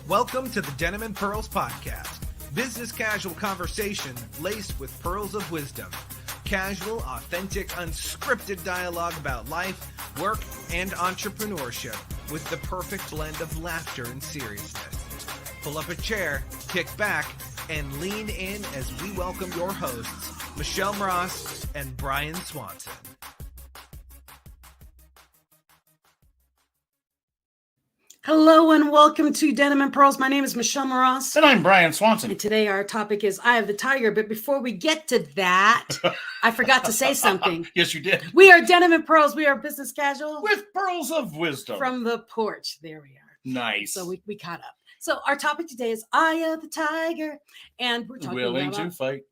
Welcome to the Denim and Pearls podcast. Business casual conversation laced with pearls of wisdom. Casual, authentic, unscripted dialogue about life, work, and entrepreneurship with the perfect blend of laughter and seriousness. Pull up a chair, kick back, and lean in as we welcome your hosts, Michelle Ross and Brian Swanson. Hello and welcome to Denim and Pearls. My name is Michelle Ross. And I'm Brian Swanson. And today our topic is Eye of the Tiger. But before we get to that, I forgot to say something. Yes, you did. We are Denim and Pearls. We are business casual. With pearls of wisdom. From the porch. There we are. Nice. So we caught up. So our topic today is Eye of the Tiger. And we're talking Willing to fight.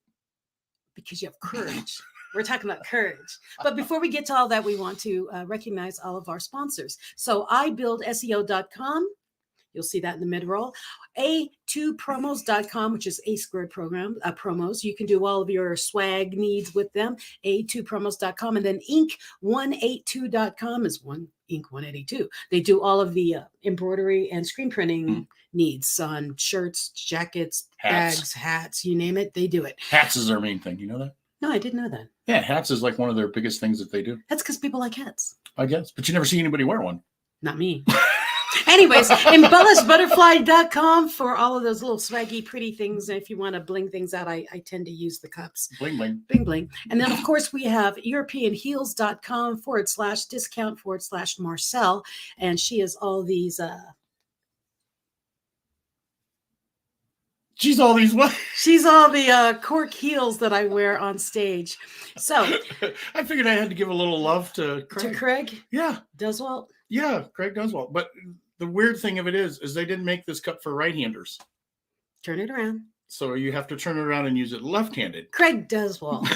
Because you have courage. We're talking about courage. But before we get to all that, we want to recognize all of our sponsors. So ibuildseo.com. You'll see that in the mid-roll. A2promos.com, which is A squared program promos. You can do all of your swag needs with them. A2promos.com. And then ink182.com is ink182. They do all of the embroidery and screen printing needs on shirts, jackets, bags, hats, you name it. They do it. Hats is their main thing. You know that? No, I didn't know that. Yeah, hats is like one of their biggest things that they do. That's because people like hats. I guess. But you never see anybody wear one. Not me. Anyways, embellishbutterfly.com for all of those little swaggy, pretty things. And if you want to bling things out, I tend to use the cups. Bling, bling. Bling, bling. And then, of course, we have europeanheels.com /discount/Marcel. And she is all these... She's all these what? She's all the cork heels that I wear on stage. So I figured I had to give a little love to Craig. To Craig? Yeah. Doswalt? Yeah, Craig Doswalt. But the weird thing of it is they didn't make this cup for right-handers. Turn it around. So you have to turn it around and use it left-handed. Craig Doswalt.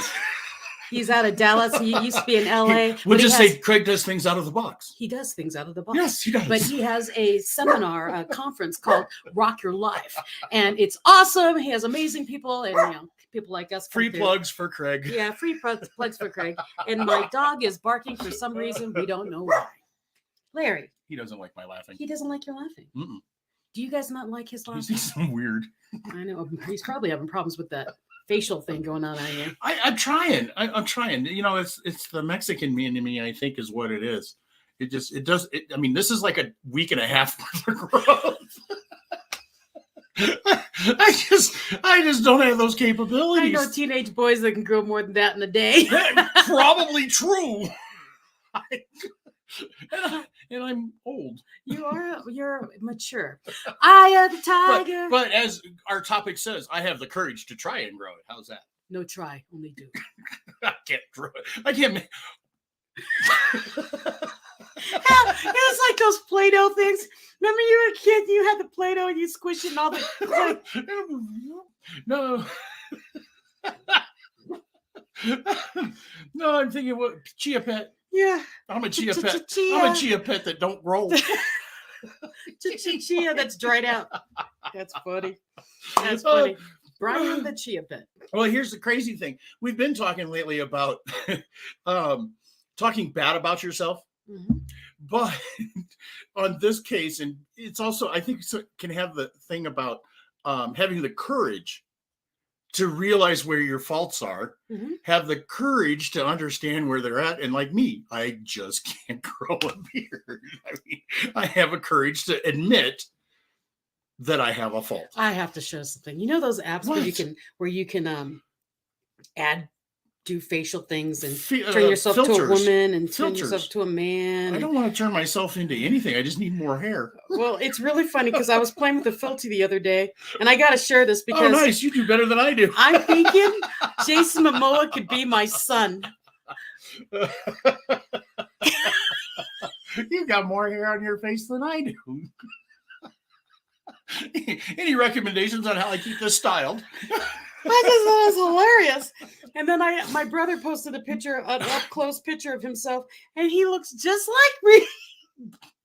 He's out of Dallas. He used to be in LA. We'll just say Craig does things out of the box. He does things out of the box. Yes, he does. But he has a seminar, a conference called Rock Your Life. And it's awesome. He has amazing people and people like us. Free plugs for Craig. Yeah, free plugs for Craig. And my dog is barking for some reason. We don't know why. Larry. He doesn't like my laughing. He doesn't like your laughing. Mm-mm. Do you guys not like his laughing? He's weird. I know. He's probably having problems with that facial thing going on out here. I'm trying. I'm trying. You know, it's the Mexican me in me, I think, is what it is. It does. I mean, this is like a week and a half worth of growth. I just don't have those capabilities. I know teenage boys that can grow more than that in a day. That's probably true. And I'm old. You're mature. Eye of the tiger. But as our topic says, I have the courage to try and grow it. How's that? No try, only do. I can't grow it. I can't make... It's like those Play-Doh things. Remember you were a kid, you had the Play-Doh and you squish it and all the... No. No, I'm thinking what Chia Pet. Yeah. I'm a Chia Pet. I'm a Chia Pet that don't roll. Chia that's dried out. That's funny. That's funny. Brian the Chia Pet. Well, here's the crazy thing. We've been talking lately about talking bad about yourself. Mm-hmm. But on this case, and it's also, I think, can have the thing about having the courage to realize where your faults are, have the courage to understand where they're at. And like me, I just can't grow a beard. I mean, I have a courage to admit that I have a fault. I have to show something. You know those apps where you can do facial things and turn yourself filters. To a woman and turn yourself to a man. I don't want to turn myself into anything. I just need more hair. Well, it's really funny because I was playing with the filter the other day, and I got to share this because... Oh, nice. You do better than I do. I'm thinking Jason Momoa could be my son. You got more hair on your face than I do. Any recommendations on how I keep this styled? I just thought it was hilarious. And then my brother posted an up-close picture of himself, and he looks just like me.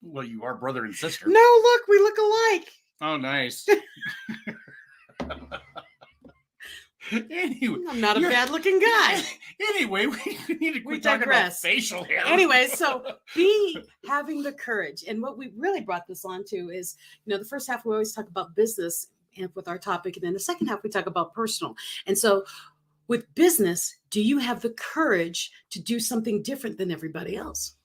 Well, you are brother and sister. No, look, we look alike. Oh, nice. Anyway, I'm not a bad looking guy. Anyway, we need to We quit talking about digress. facial hair. Anyway, so be having the courage. And what we really brought this on to is, the first half we always talk about business and with our topic, and then the second half we talk about personal. And so with business, do you have the courage to do something different than everybody else?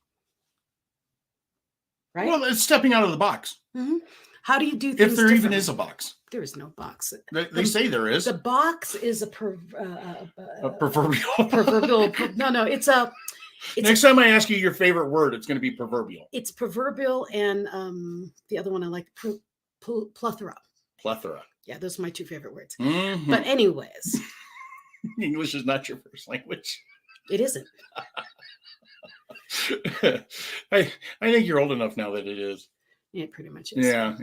Right? Well, it's stepping out of the box. Mm-hmm. How do you do things If there even differently? is a box. There is no box. They say there is. The box is a Proverbial. proverbial. No, it's Next time I ask you your favorite word, it's going to be proverbial. It's proverbial, and the other one I like, plethora. Plethora. Yeah, those are my two favorite words. Mm-hmm. But anyways, English is not your first language. it isn't. I think you're old enough now that it is. It pretty much is. Yeah.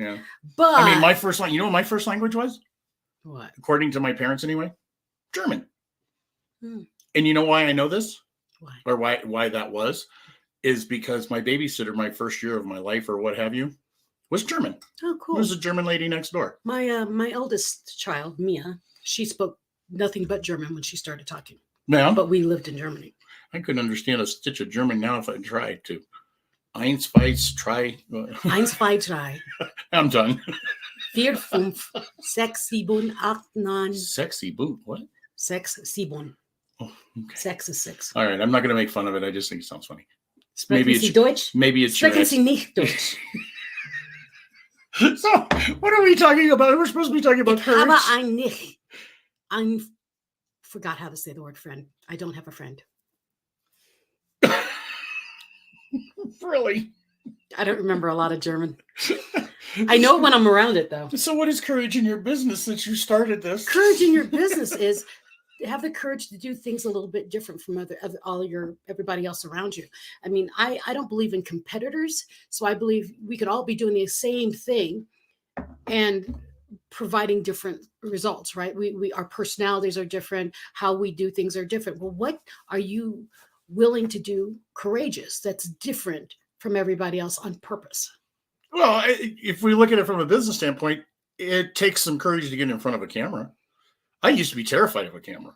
But I mean, my first language. You know what my first language was? What? According to my parents, anyway, German. Hmm. And you know why I know this? Why? Or why that was? Is because my babysitter, my first year of my life, or what have you, was German. Oh, cool. There was a German lady next door. My eldest child, Mia, she spoke nothing but German when she started talking. Yeah, But we lived in Germany. I couldn't understand a stitch of German now if I tried to. Eins, zwei, drei. 1, 2, 3, I'm done. 4, 5, 6, 7, 8, 9. Sexy boot. What? 6, 7. Oh, okay. 6 is 6. All right. I'm not going to make fun of it. I just think it sounds funny. Sprechen Sie Deutsch? Maybe it's your Sprechen Sie nicht Deutsch? So, what are we talking about? We're supposed to be talking about Ich courage. habe I forgot how to say the word friend. I don't have a friend. Really? I don't remember a lot of German. I know it when I'm around it, though. So what is courage in your business since you started this? Courage in your business is have the courage to do things a little bit different from everybody else around you. I mean, I don't believe in competitors, so I believe we could all be doing the same thing and providing different results, right? Our personalities are different, how we do things are different. Well, what are you willing to do courageous that's different from everybody else on purpose? Well, if we look at it from a business standpoint, it takes some courage to get in front of a camera. I used to be terrified of a camera,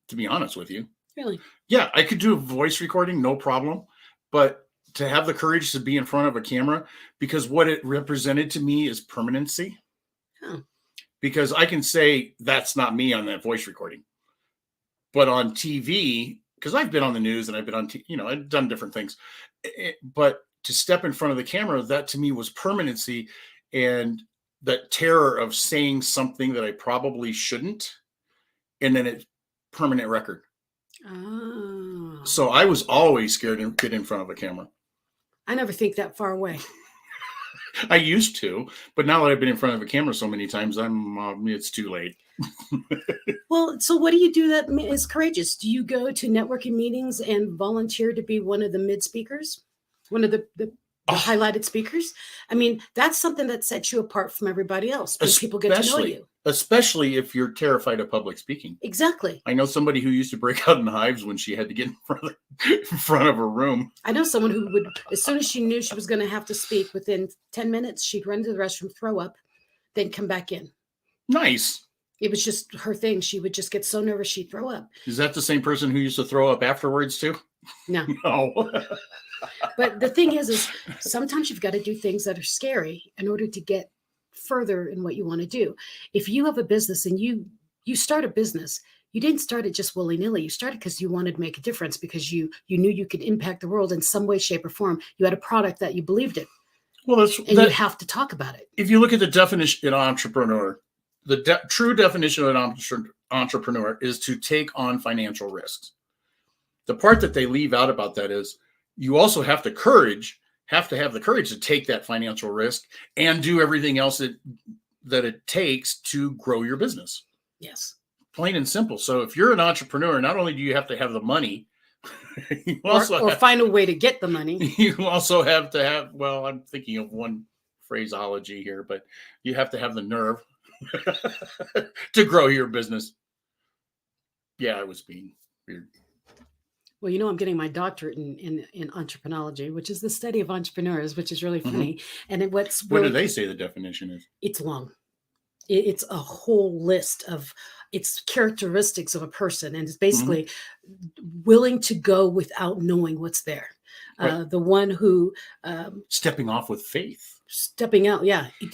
to be honest with you. Really? Yeah, I could do a voice recording, no problem. But to have the courage to be in front of a camera, because what it represented to me is permanency. Oh. Because I can say that's not me on that voice recording. But on TV, because I've been on the news and I've been on, I've done different things. But to step in front of the camera, that to me was permanency and that terror of saying something that I probably shouldn't. And then it's permanent record. Oh. So I was always scared to get in front of a camera. I never think that far away. I used to, but now that I've been in front of a camera so many times, it's too late. Well, so what do you do that is courageous? Do you go to networking meetings and volunteer to be one of the mid speakers, one of the highlighted speakers? I mean, that's something that sets you apart from everybody else when people get to know you. Especially if you're terrified of public speaking. Exactly. I know somebody who used to break out in hives when she had to get in front of a room. I know someone who would, as soon as she knew she was going to have to speak, within 10 minutes, she'd run to the restroom, throw up, then come back in. Nice. It was just her thing. She would just get so nervous, she'd throw up. Is that the same person who used to throw up afterwards too? No. No. But the thing is sometimes you've got to do things that are scary in order to get further in what you want to do. If you have a business and you start a business, you didn't start it just willy-nilly. You started because you wanted to make a difference, because you knew you could impact the world in some way, shape, or form. You had a product that you believed in. Well, you have to talk about it. If you look at the definition of entrepreneur, the true definition of an entrepreneur is to take on financial risks. The part that they leave out about that is you also have to have the courage to take that financial risk and do everything else that it takes to grow your business. Yes. Plain and simple. So if you're an entrepreneur, not only do you have to have the money, or find a way to get the money. You also have to have, well, I'm thinking of one phraseology here, but you have to have the nerve to grow your business. Yeah, I was being weird. Well, I'm getting my doctorate in entrepreneurology, which is the study of entrepreneurs, which is really funny. Mm-hmm. And what do they say the definition is? It's long. It's a whole list of its characteristics of a person, and it's basically willing to go without knowing what's there. Right. The one who stepping off with faith, stepping out,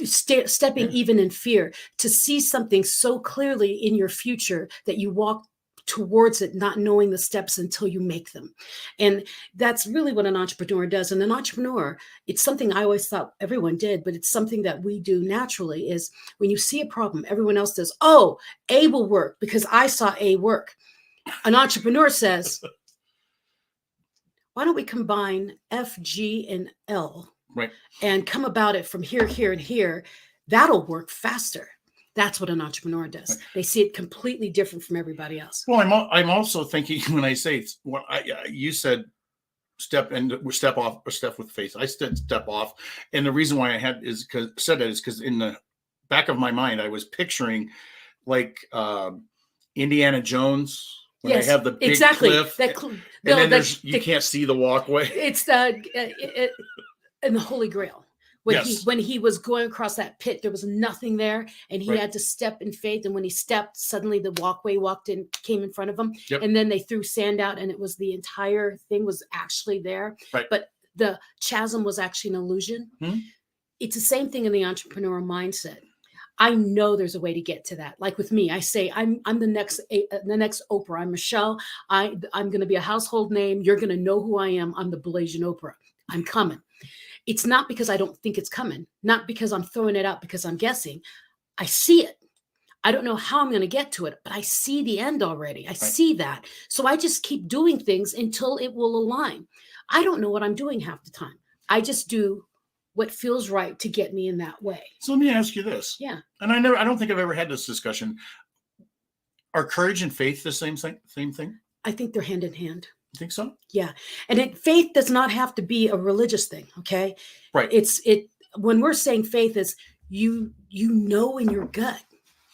stepping even in fear, to see something so clearly in your future that you walk towards it, not knowing the steps until you make them. And that's really what an entrepreneur does. And an entrepreneur, it's something I always thought everyone did, but it's something that we do naturally. Is when you see a problem, everyone else does, oh, A will work because I saw A work. An entrepreneur says, why don't we combine F, G, and L, right, and come about it from here, here, and here? That'll work faster. That's what an entrepreneur does. Right. They see it completely different from everybody else. Well, I'm also thinking when I say you said step off or step with faith. I said step off, and the reason why I said that is because in the back of my mind I was picturing like Indiana Jones. When they have the big cliff, and then you can't see the walkway. It's in the Holy Grail. When he was going across that pit, there was nothing there, and he had to step in faith. And when he stepped, suddenly the walkway came in front of him. Yep. And then they threw sand out, and it was the entire thing was actually there. Right. But the chasm was actually an illusion. Hmm? It's the same thing in the entrepreneur mindset. I know there's a way to get to that. Like with me, I say I'm the next Oprah. I'm Michelle. I'm going to be a household name. You're going to know who I am. I'm the Blasian Oprah. I'm coming. It's not because I don't think it's coming. Not because I'm throwing it out because I'm guessing. I see it. I don't know how I'm going to get to it, but I see the end already. I see that. So I just keep doing things until it will align. I don't know what I'm doing half the time. I just do what feels right to get me in that way. So let me ask you this. Yeah. And I don't think I've ever had this discussion. Are courage and faith the same thing? I think they're hand in hand. You think so? Yeah. And faith does not have to be a religious thing. Okay. Right. When we're saying faith is you know in your gut,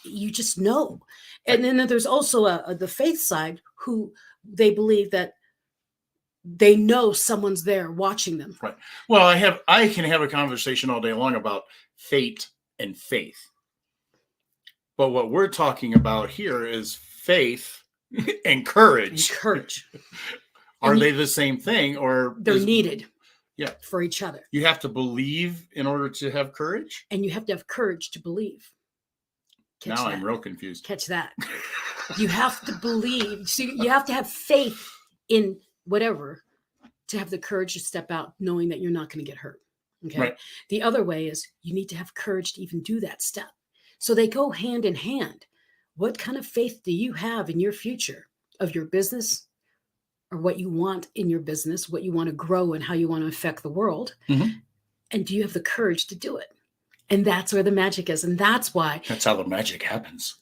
you just know. And then there's also the faith side who they believe that they know someone's there watching them. Right. Well, I can have a conversation all day long about fate and faith. But what we're talking about here is faith and courage. Are they the same thing, or they're needed? Yeah. For each other. You have to believe in order to have courage? And you have to have courage to believe. Now I'm real confused. Catch that. You have to believe. So you have to have faith in whatever to have the courage to step out knowing that you're not going to get hurt. Okay. Right. The other way is you need to have courage to even do that step. So they go hand in hand. What kind of faith do you have in your future of your business or what you want in your business, what you want to grow and how you want to affect the world? Mm-hmm. And do you have the courage to do it? And that's where the magic is. And that's how the magic happens.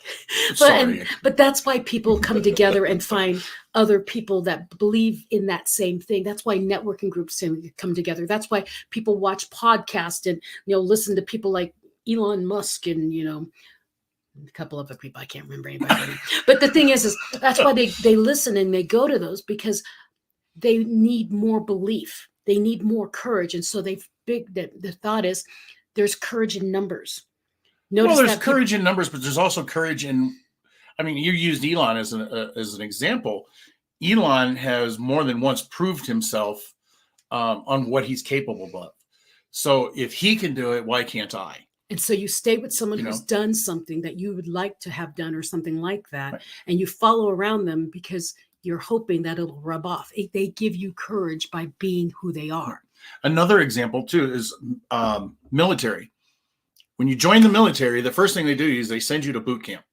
But that's why people come together and find other people that believe in that same thing. That's why networking groups come together. That's why people watch podcasts and, listen to people like Elon Musk and, a couple other people. I can't remember anybody. But the thing is that's why they listen and they go to those, because they need more belief. They need more courage. And so the thought is, there's courage in numbers. There's courage in numbers, but there's also courage in, you used Elon as an example. Elon has more than once proved himself on what he's capable of. So if he can do it, why can't I? And so you stay with someone who's done something that you would like to have done or something like that. Right. And you follow around them because you're hoping that it'll rub off. They give you courage by being who they are. Another example, too, is military. When you join the military, the first thing they do is they send you to boot camp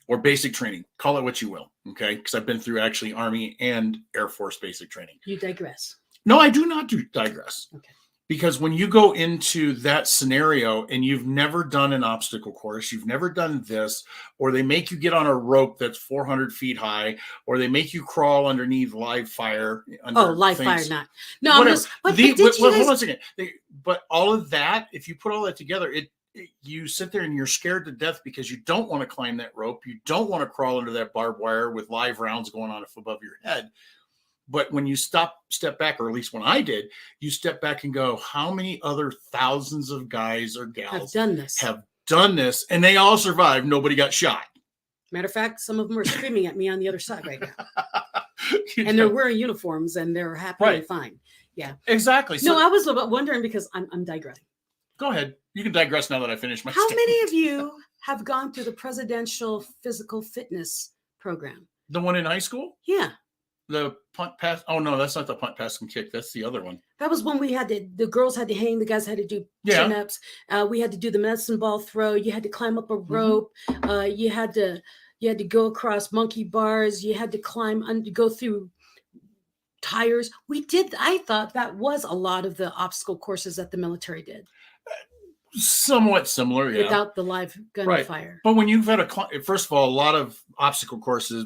or basic training. Call it what you will, okay? Because I've been through actually Army and Air Force basic training. You digress. No, I do not digress. Okay. Because when you go into that scenario and you've never done an obstacle course, you've never done this, or they make you get on a rope that's 400 feet high, or they make you crawl underneath live fire. Live fire, not. No, hold on a second. But all of that, if you put all that together, you sit there and you're scared to death because you don't want to climb that rope. You don't want to crawl under that barbed wire with live rounds going on above your head. But when you step back, or at least when I did, you step back and go, how many other thousands of guys or gals have done this, have done this, and they all survived. Nobody got shot. Matter of fact, some of them are screaming at me on the other side right now. And they're wearing uniforms and they're happy and fine. Yeah. Exactly. So, no, I was wondering because I'm digressing. Go ahead. You can digress now that I finished my How statement. many of you have gone through the presidential physical fitness program? The one in high school? Yeah. The punt pass. Oh, no, that's not the punt, pass, and kick. That's the other one. That was when we had the girls had to hang, the guys had to do chin-ups. We had to do the medicine ball throw. You had to climb up a rope. You had to go across monkey bars. You had to go through tires. I thought that was a lot of the obstacle courses that the military did. Somewhat similar, yeah. Without the live gunfire. But when you've had first of all, a lot of obstacle courses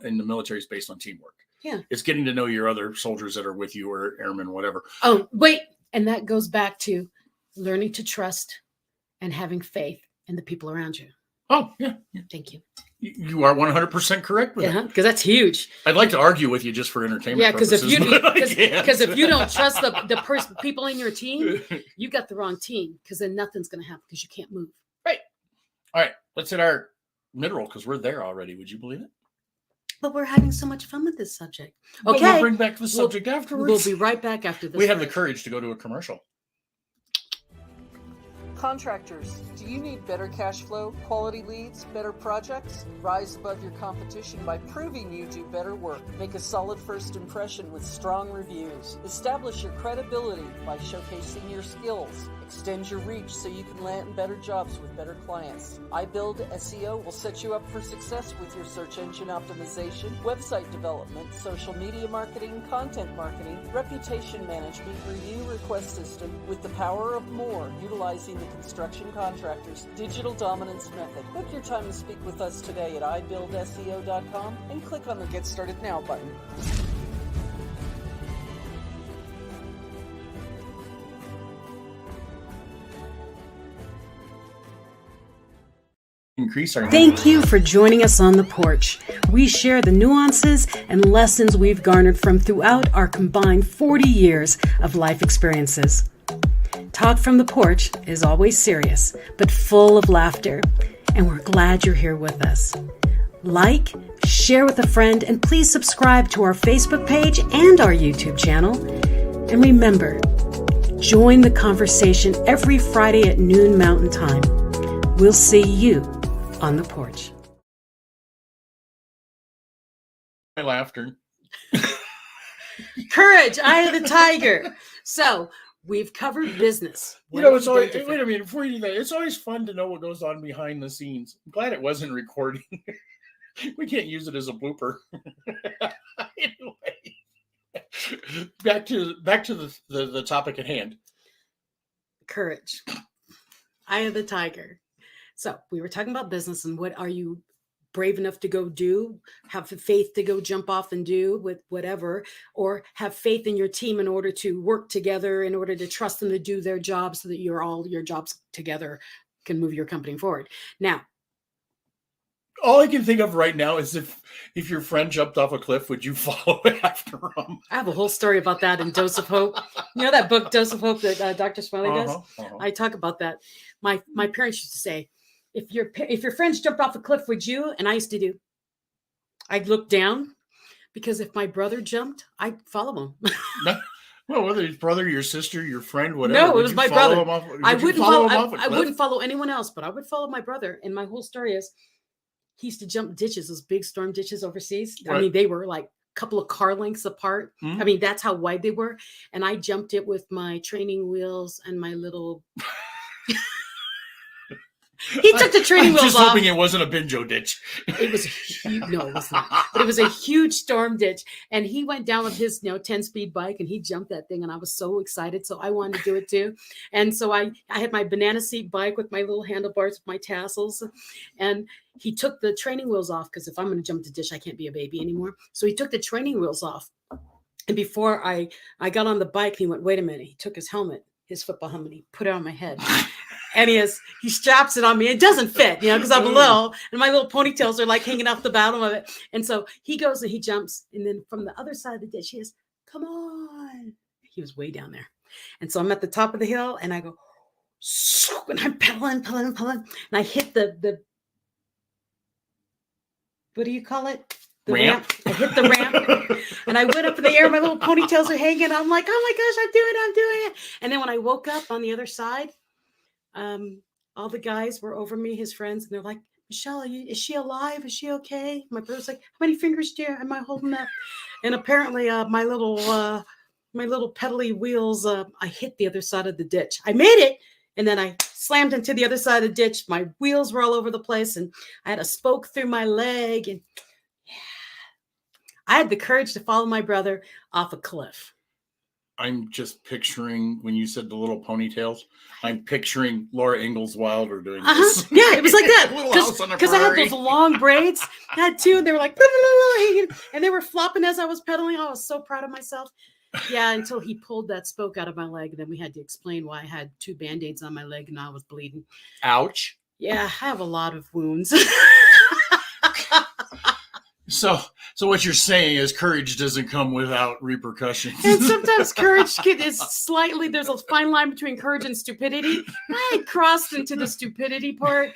in the military is based on teamwork. Yeah. It's getting to know your other soldiers that are with you or airmen, whatever. Oh, wait. And that goes back to learning to trust and having faith in the people around you. Oh, yeah. Thank you. You are 100% correct with that. Because that's huge. I'd like to argue with you just for entertainment purposes. Because if you don't trust the people in your team, you got the wrong team. Because then nothing's going to happen because you can't move. Right. All right. Let's hit our mid-roll because we're there already. Would you believe it? But we're having so much fun with this subject. Okay. But we'll bring back the subject afterwards. We'll be right back after this. We have the courage to go to a commercial. Contractors, do you need better cash flow, quality leads, better projects? Rise above your competition by proving you do better work. Make a solid first impression with strong reviews. Establish your credibility by showcasing your skills. Extend your reach so you can land better jobs with better clients. iBuild SEO will set you up for success with your search engine optimization, website development, social media marketing, content marketing, reputation management, review request system with the power of more, utilizing the construction contractor's digital dominance method. Book your time to speak with us today at ibuildseo.com and click on the Get Started Now button. Thank you for joining us on the porch. We share the nuances and lessons we've garnered from throughout our combined 40 years of life experiences. Talk from the porch is always serious, but full of laughter, and we're glad you're here with us. Like, share with a friend, and please subscribe to our Facebook page and our YouTube channel. And remember, join the conversation every Friday at noon Mountain Time. We'll see you on the porch. My laughter. Courage, eye of the tiger. So we've covered business. It's always, wait a minute, before you do that, it's always fun to know what goes on behind the scenes. I'm glad it wasn't recording. We can't use it as a blooper. Anyway, back to the topic at hand. Courage, eye of the tiger. So we were talking about business and what are you brave enough to go do, have faith to go jump off and do with whatever, or have faith in your team in order to work together, in order to trust them to do their job so that your jobs together can move your company forward. Now, all I can think of right now is if your friend jumped off a cliff, would you follow after him? I have a whole story about that in Dose of Hope. You know that book, Dose of Hope, that Dr. Smiley does? I talk about that. My parents used to say, if your friends jumped off a cliff, would you? And I used to do. I'd look down because if my brother jumped, I'd follow him. Well, whether it's brother, your sister, your friend, whatever. No, it was my brother. I wouldn't follow anyone else, but I would follow my brother. And my whole story is he used to jump ditches, those big storm ditches overseas. Right. I mean, they were like a couple of car lengths apart. Mm-hmm. I mean, that's how wide they were. And I jumped it with my training wheels and my little... He took the training wheels off. Just hoping it wasn't a Benjo ditch. It was huge. No, it was not. But it was a huge storm ditch. And he went down with his 10-speed bike and he jumped that thing. And I was so excited. So I wanted to do it too. And so I had my banana seat bike with my little handlebars with my tassels. And he took the training wheels off because if I'm going to jump the ditch, I can't be a baby anymore. So he took the training wheels off. And before I got on the bike, he went, wait a minute. He took his helmet, his football helmet. He put it on my head. And he straps it on me. It doesn't fit, because I'm little and my little ponytails are like hanging off the bottom of it. And so he goes and he jumps. And then from the other side of the ditch, he goes, come on. He was way down there. And so I'm at the top of the hill and I go, And I'm pedaling, and I hit the what do you call it? The ramp. I hit the ramp and I went up in the air. My little ponytails are hanging. I'm like, oh my gosh, I'm doing it. And then when I woke up on the other side, all the guys were over me, his friends, and they're like, Michelle, is she alive? Is she okay? My brother's like, how many fingers am I holding up? And apparently my little pedally wheels, I hit the other side of the ditch. I made it. And then I slammed into the other side of the ditch. My wheels were all over the place and I had a spoke through my leg. And I had the courage to follow my brother off a cliff. I'm just picturing when you said the little ponytails, I'm picturing Laura Ingalls Wilder doing this. Yeah, it was like that. Little house on the Because I had prairie. those long braids. I had two, and they were like, and they were flopping as I was pedaling. I was so proud of myself. Yeah, until he pulled that spoke out of my leg. And then we had to explain why I had 2 Band-Aids on my leg and I was bleeding. Ouch. Yeah, I have a lot of wounds. So what you're saying is courage doesn't come without repercussions. And sometimes courage is slightly, there's a fine line between courage and stupidity. I crossed into the stupidity part,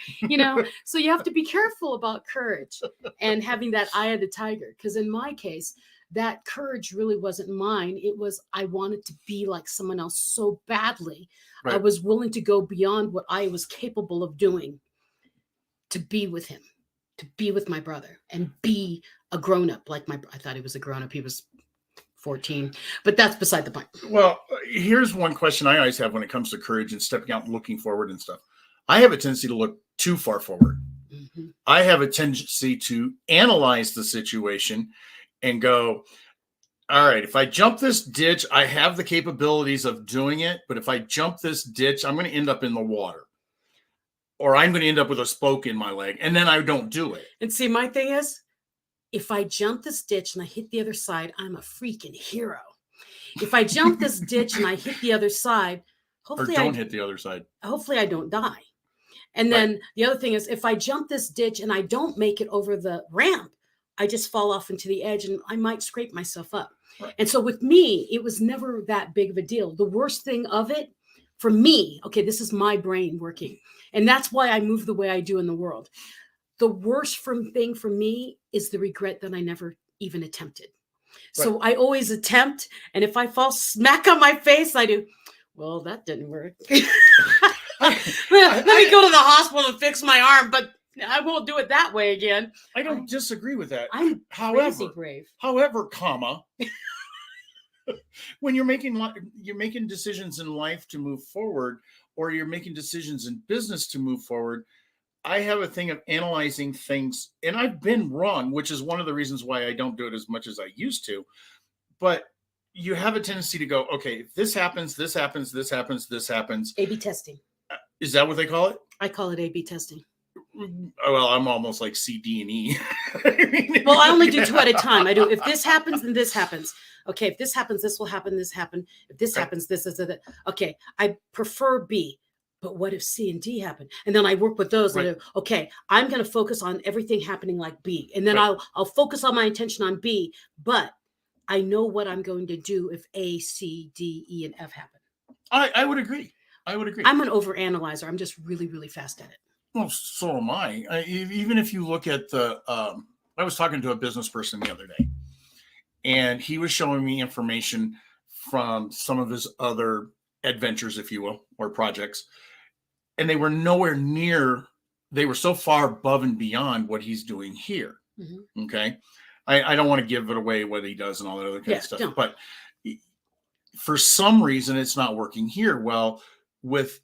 so you have to be careful about courage and having that eye of the tiger. Because in my case, that courage really wasn't mine. It was, I wanted to be like someone else so badly. Right. I was willing to go beyond what I was capable of doing to be with him, to be with my brother and be a grown-up. I thought he was a grown-up. He was 14, but that's beside the point. Well, here's one question I always have when it comes to courage and stepping out and looking forward and stuff. I have a tendency to look too far forward. Mm-hmm. I have a tendency to analyze the situation and go, all right, if I jump this ditch, I have the capabilities of doing it. But if I jump this ditch, I'm going to end up in the water. Or I'm going to end up with a spoke in my leg, and then I don't do it. And see, my thing is, if I jump this ditch and I hit the other side, I'm a freaking hero. If I jump this ditch and I hit the other side, hopefully hit the other side. Hopefully I don't die. And then the other thing is, if I jump this ditch and I don't make it over the ramp, I just fall off into the edge and I might scrape myself up. Right. And so with me, it was never that big of a deal. The worst thing of it for me, okay, this is my brain working. And that's why I move the way I do in the world. The worst thing for me is the regret that I never even attempted. Right. So I always attempt. And if I fall smack on my face, I do, well, that didn't work. Let me go to the hospital and fix my arm, but I won't do it that way again. I don't disagree with that. I'm crazy brave. However, when you're making decisions in life to move forward, or you're making decisions in business to move forward, I have a thing of analyzing things, and I've been wrong, which is one of the reasons why I don't do it as much as I used to. But you have a tendency to go, okay, if this happens, this happens, this happens, this happens. A/B testing. Is that what they call it? I call it A/B testing. Well, I'm almost like C, D, and E. Well, I only do 2 at a time. I do, if this happens, then this happens. Okay, if this happens, this will happen, this happen. If this happens, this is it. Okay, I prefer B, but what if C and D happen? And then I work with those. Right. And okay, I'm going to focus on everything happening like B. And then I'll focus on my attention on B, but I know what I'm going to do if A, C, D, E, and F happen. I would agree. I'm an overanalyzer. I'm just really, really fast at it. Well, so am I. Even if you look at I was talking to a business person the other day, and he was showing me information from some of his other adventures, if you will, or projects. And they were nowhere near, they were so far above and beyond what he's doing here. Mm-hmm. Okay. I don't want to give it away what he does and all that other kind of stuff. No. But for some reason, it's not working here. Well, with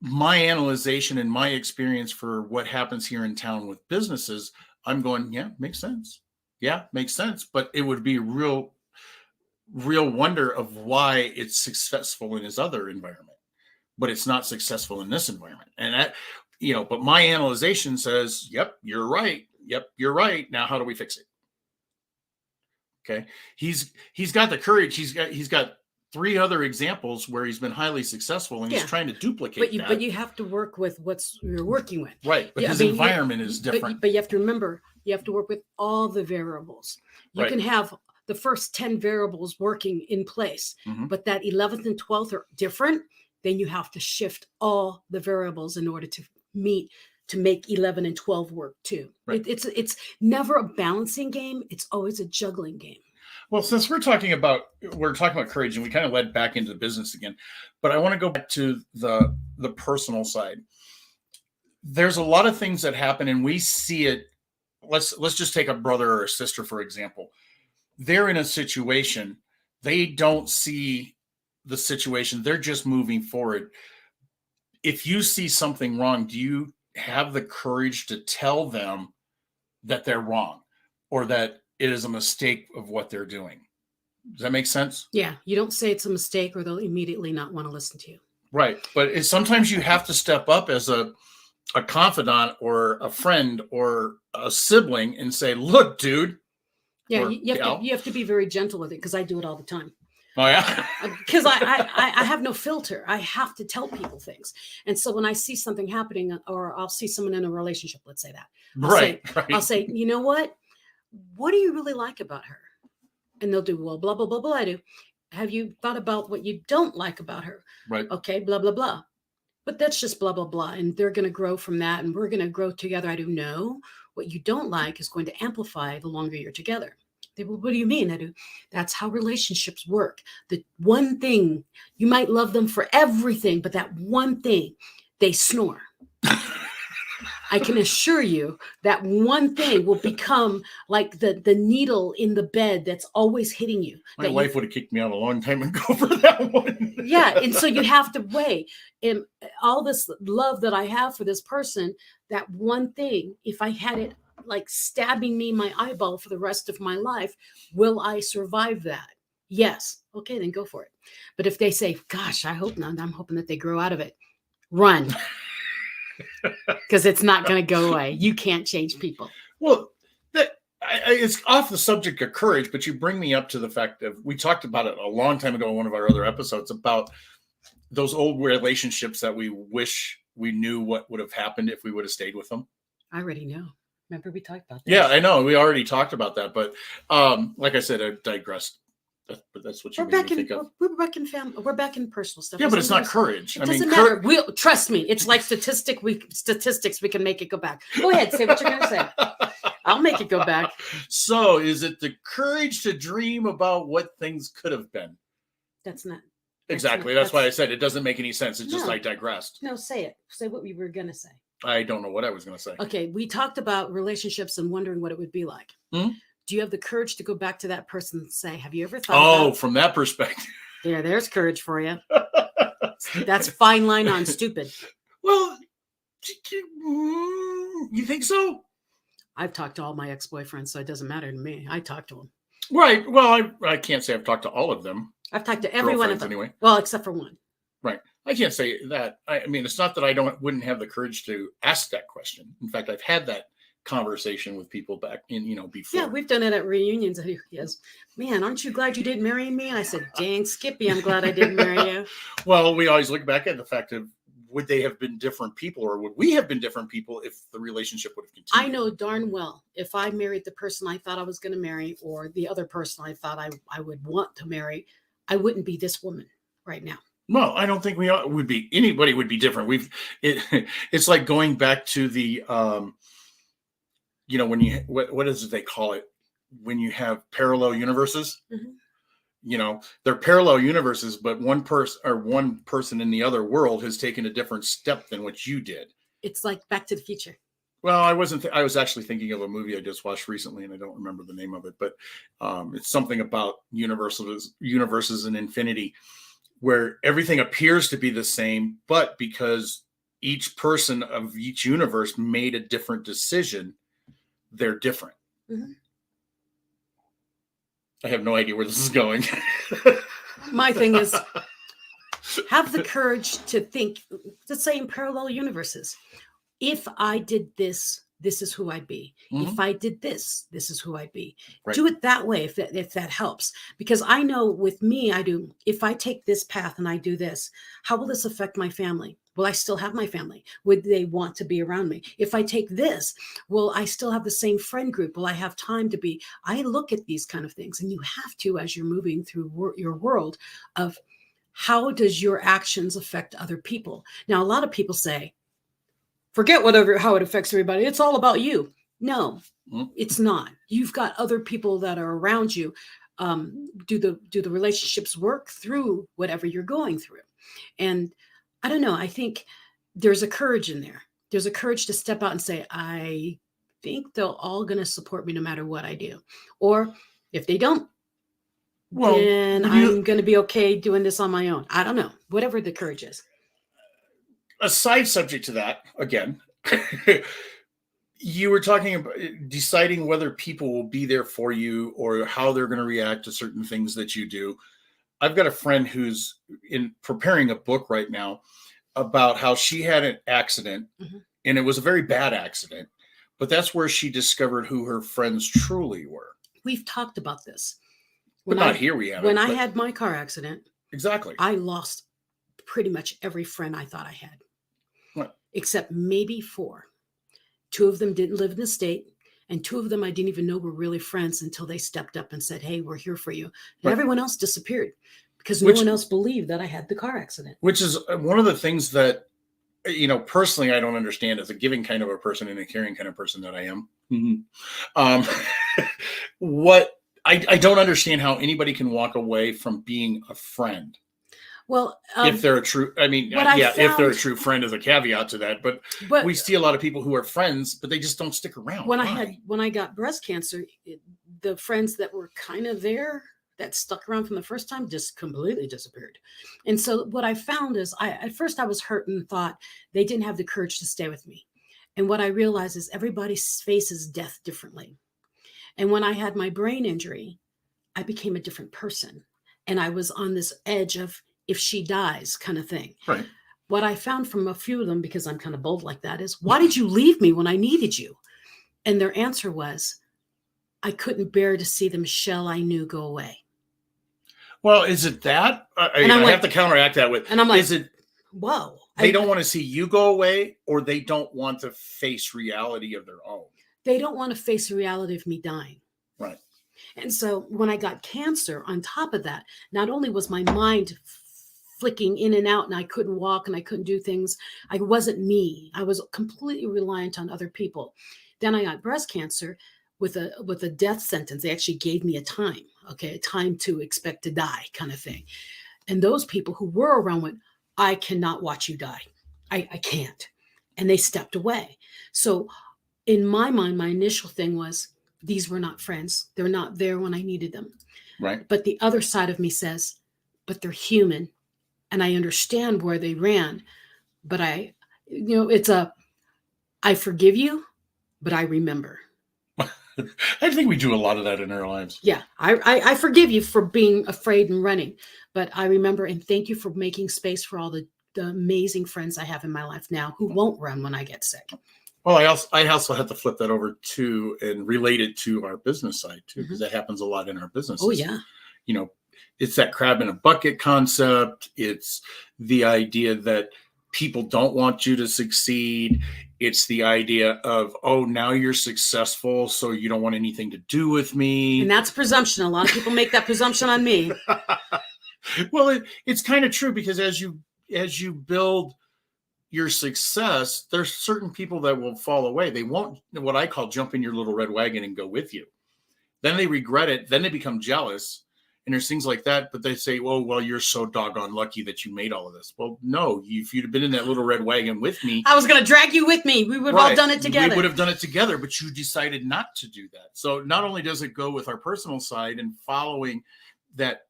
my analyzation and my experience for what happens here in town with businesses, I'm going, yeah, makes sense. Yeah, makes sense. But it would be real wonder of why it's successful in his other environment, but it's not successful in this environment. And that, but my analyzation says, yep, you're right. Yep, you're right. Now, how do we fix it? Okay. He's got the courage. He's got 3 other examples where he's been highly successful, and he's trying to duplicate that. But you have to work with what you're working with. Right. But his environment is different. But you have to remember, you have to work with all the variables. You can have the first 10 variables working in place, mm-hmm. but that 11th and 12th are different. then you have to shift all the variables in order to make 11 and 12 work too. Right. It's never a balancing game. It's always a juggling game. Well, since we're talking about courage, and we kind of led back into the business again, but I want to go back to the personal side. There's a lot of things that happen, and we see it. Let's just take a brother or a sister, for example. They're in a situation. They don't see the situation. They're just moving forward. If you see something wrong, do you have the courage to tell them that they're wrong or that it is a mistake of what they're doing? Does that make sense? Yeah. You don't say it's a mistake or they'll immediately not want to listen to you. Right. But sometimes you have to step up as a confidant or a friend or a sibling and say, look, dude. Yeah. You have to be very gentle with it, because I do it all the time. Oh, yeah. Because I have no filter. I have to tell people things. And so when I see something happening, or I'll see someone in a relationship, let's say that. I'll say, you know what do you really like about her? And they'll do, well, blah, blah, blah, blah. I do. Have you thought about what you don't like about her? Right. Okay, blah, blah, blah. But that's just blah, blah, blah. And they're going to grow from that. And we're going to grow together. I do know what you don't like is going to amplify the longer you're together. They will, what do you mean? I do. That's how relationships work. The one thing, you might love them for everything, but that one thing, they snore. I can assure you that one thing will become like the needle in the bed that's always hitting you. My wife would have kicked me out a long time ago for that one. Yeah. And so you have to weigh, and all this love that I have for this person, that one thing, if I had it like stabbing me in my eyeball for the rest of my life, will I survive that? Yes. Okay, then go for it. But if they say, gosh, I hope not, I'm hoping that they grow out of it, run. Because it's not going to go away. You can't change people. Well, it's off the subject of courage, but you bring me up to the fact that we talked about it a long time ago in one of our other episodes about those old relationships that we wish we knew what would have happened if we would have stayed with them. I already know. Remember we talked about that? Yeah, I know. We already talked about that. But like I said, I digressed. But that's what you made me think of. We're back in family. We're back in personal stuff. Yeah, but it's not courage. It doesn't matter. Trust me. It's like statistics. We can make it go back. Go ahead. Say what you're going to say. I'll make it go back. So is it the courage to dream about what things could have been? That's not. Exactly. That's why I said it doesn't make any sense. It's just I digressed. No, say it. Say what we were going to say. I don't know what I was going to say. Okay. We talked about relationships and wondering what it would be like. Hmm? Do you have the courage to go back to that person and say, have you ever thought about... from that perspective. There's courage for you. That's fine line on stupid. Well, you think so? I've talked to all my ex-boyfriends, so it doesn't matter to me. I talk to them. Right. Well, I can't say I've talked to all of them. I've talked to every one of them. Anyway. Well, except for one. Right. I can't say that. I mean, it's not that I wouldn't have the courage to ask that question. In fact, I've had that conversation with people back in, before. Yeah, we've done it at reunions. Yes. Man, aren't you glad you didn't marry me? And I said, dang, Skippy, I'm glad I didn't marry you. Well, we always look back at the fact of, would they have been different people, or would we have been different people if the relationship would have continued? I know darn well if I married the person I thought I was going to marry, or the other person I thought I would want to marry, I wouldn't be this woman right now. Well, I don't think would be. Anybody would be different. It's like going back to the, when you, what is it they call it? When you have parallel universes, they're parallel universes, but one person in the other world has taken a different step than what you did. It's like Back to the Future. Well, I wasn't. I was actually thinking of a movie I just watched recently, and I don't remember the name of it, but it's something about universes and infinity, where everything appears to be the same, but because each person of each universe made a different decision, they're different. Mm-hmm. I have no idea where this is going. My thing is, have the courage to think the same parallel universes. If I did this, this is who I'd be. Mm-hmm. If I did this, this is who I'd be. Right. Do it that way if that helps. Because I know with me, I do. If I take this path and I do this, how will this affect my family? Will I still have my family? Would they want to be around me? If I take this, will I still have the same friend group? Will I have time to be? I look at these kind of things, and you have to, as you're moving through your world, of how does your actions affect other people? Now, a lot of people say, forget how it affects everybody. It's all about you. No, it's not. You've got other people that are around you. Do the relationships work through whatever you're going through? And I don't know. I think there's a courage in there. There's a courage to step out and say, I think they're all going to support me no matter what I do. Or if they don't, then I'm going to be okay doing this on my own. I don't know. Whatever the courage is. A side subject to that, again, you were talking about deciding whether people will be there for you or how they're going to react to certain things that you do. I've got a friend who's preparing a book right now about how she had an accident, and it was a very bad accident, but that's where she discovered who her friends truly were. We've talked about this. But not here we have it. When I had my car accident, exactly, I lost pretty much every friend I thought I had. What? Except maybe 4. 2 of them didn't live in the state, and 2 of them I didn't even know were really friends until they stepped up and said, hey, we're here for you. And everyone else disappeared because no one else believed that I had the car accident. Which is one of the things that, personally, I don't understand as a giving kind of a person and a caring kind of person that I am. I don't understand how anybody can walk away from being a friend. Well, if they're a true, if they're a true friend is a caveat to that, but we see a lot of people who are friends, but they just don't stick around. When I got breast cancer, the friends that were kind of there that stuck around from the first time just completely disappeared. And so what I found is at first I was hurt and thought they didn't have the courage to stay with me. And what I realized is everybody faces death differently. And when I had my brain injury, I became a different person. And I was on this edge of if she dies kind of thing. Right. What I found from a few of them, because I'm kind of bold like that, is why did you leave me when I needed you? And their answer was, I couldn't bear to see the Michelle I knew go away. Well, is it that? I have to counteract that with, and I'm like, is it, whoa. They don't want to see you go away, or they don't want to face reality of their own? They don't want to face the reality of me dying. Right. And so when I got cancer, on top of that, not only was my mind flicking in and out and I couldn't walk and I couldn't do things, I wasn't me. I was completely reliant on other people. Then I got breast cancer with a death sentence. They actually gave me a time to expect to die kind of thing. And those people who were around went, I cannot watch you die. I can't. And they stepped away. So in my mind, my initial thing was, these were not friends. They're not there when I needed them. Right. But the other side of me says, but they're human. And I understand where they ran. But I forgive you, but I remember. I think we do a lot of that in our lives. Yeah. I forgive you for being afraid and running. But I remember and thank you for making space for all the amazing friends I have in my life now who won't run when I get sick. Well, I also have to flip that over to and relate it to our business side too, because that happens a lot in our businesses. Oh yeah. It's that crab in a bucket concept. It's the idea that people don't want you to succeed. It's the idea of, oh, now you're successful, so you don't want anything to do with me. And that's presumption. A lot of people make that presumption on me. Well, it's kind of true, because as you build your success, there's certain people that will fall away. They won't, what I call, jump in your little red wagon and go with you. Then they regret it. Then they become jealous. And there's things like that. But they say, well, you're so doggone lucky that you made all of this. Well, no, if you'd have been in that little red wagon with me, I was going to drag you with me. We would have all done it together. We would have done it together, but you decided not to do that. So not only does it go with our personal side and following that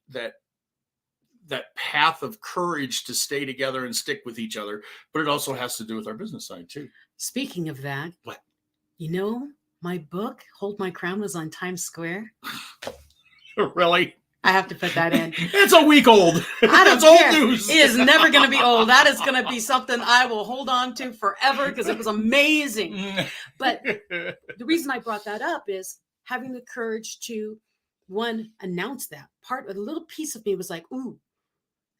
path of courage to stay together and stick with each other, but it also has to do with our business side too. Speaking of that, what? My book, Hold My Crown, was on Times Square. Really? I have to put that in. It's a week old. I don't care. Old news. It is never going to be old. That is going to be something I will hold on to forever because it was amazing. But the reason I brought that up is having the courage to, one, announce that. A little piece of me was like, ooh,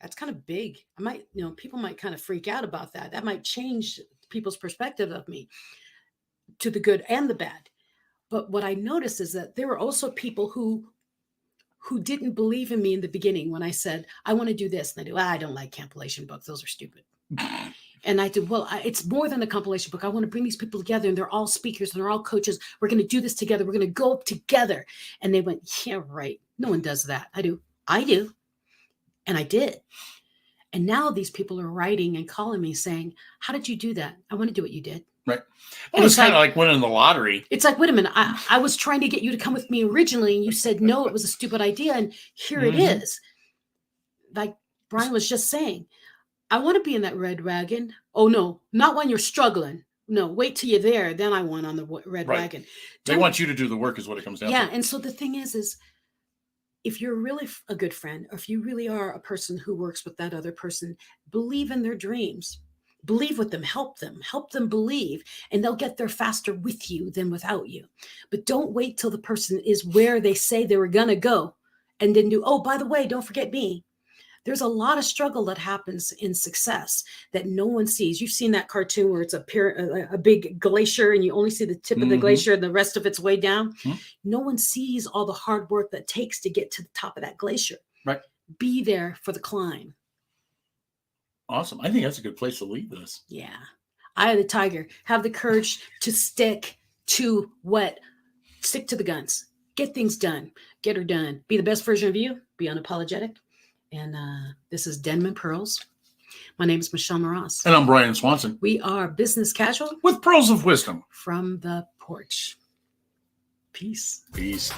that's kind of big. I might, people might kind of freak out about that. That might change people's perspective of me to the good and the bad. But what I noticed is that there were also people who who didn't believe in me in the beginning when I said, I want to do this. And they do, I don't like compilation books. Those are stupid. And I did, well, it's more than a compilation book. I want to bring these people together, and they're all speakers and they're all coaches. We're going to do this together. We're going to go together. And they went, yeah, right. No one does that. I do. And I did. And now these people are writing and calling me saying, how did you do that? I want to do what you did. Right. Well, it's kind of like winning the lottery. It's like, wait a minute. I was trying to get you to come with me originally, and you said, no, it was a stupid idea. And here it is. Like Brian was just saying, I want to be in that red wagon. Oh, no, not when you're struggling. No, wait till you're there. Then I want on the red wagon. They want you to do the work is what it comes down to. Yeah. And so the thing is if you're really a good friend, or if you really are a person who works with that other person, believe in their dreams. Believe with them, help them believe, and they'll get there faster with you than without you. But don't wait till the person is where they say they were going to go and then do, oh, by the way, don't forget me. There's a lot of struggle that happens in success that no one sees. You've seen that cartoon where it's a big glacier and you only see the tip of the glacier and the rest of its way down. No one sees all the hard work that it takes to get to the top of that glacier. Right. Be there for the climb. Awesome. I think that's a good place to leave this. Yeah. Eye of the tiger. Have the courage to stick to what? Stick to the guns. Get things done. Get her done. Be the best version of you. Be unapologetic. And this is Denim and Pearls. My name is Michelle Moroz. And I'm Brian Swanson. We are Business Casual with Pearls of Wisdom from the porch. Peace. Peace.